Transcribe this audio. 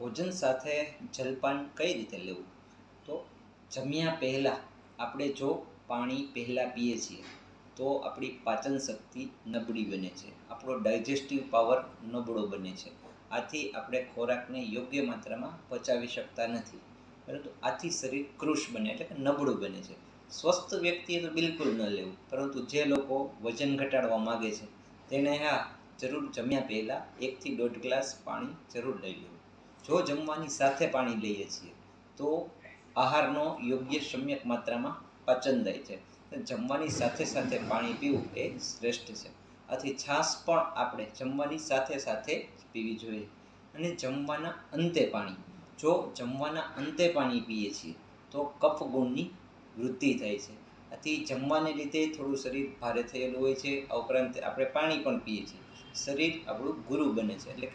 ભોજન સાથે જલપાન કઈ રીતે લેવું? તો જમ્યા પહેલાં આપણે જો પાણી પહેલાં પીએ છીએ તો આપણી પાચન શક્તિ નબળી બને છે, આપણો ડાયજેસ્ટિવ પાવર નબળો બને છે. આથી આપણે ખોરાકને યોગ્ય માત્રામાં પચાવી શકતા નથી, પરંતુ આથી શરીર કૃશ બને એટલે કે નબળું બને છે. સ્વસ્થ વ્યક્તિએ તો બિલકુલ ન લેવું, પરંતુ જે લોકો વજન ઘટાડવા માગે છે તેને જરૂર જમ્યા પહેલાં 1 થી 1.5 ગ્લાસ પાણી જરૂર લઈ લેવું. જો જમવાની સાથે પાણી લઈએ છીએ તો આહારનો યોગ્ય સમ્યક માત્રામાં પાચન થાય છે. જમવાની સાથે સાથે પાણી પીવું એ શ્રેષ્ઠ છે. આથી છાશ પણ આપણે જમવાની સાથે સાથે પીવી જોઈએ. અને જમવાના અંતે પાણી, જો જમવાના અંતે પાણી પીએ છીએ તો કફગુણની વૃદ્ધિ થાય છે. આથી જમવાને લીધે થોડું શરીર ભારે થયેલું હોય છે. આ ઉપરાંત આપણે પાણી પણ પીએ છીએ, શરીર આપણું ગુરુ બને છે, એટલે કે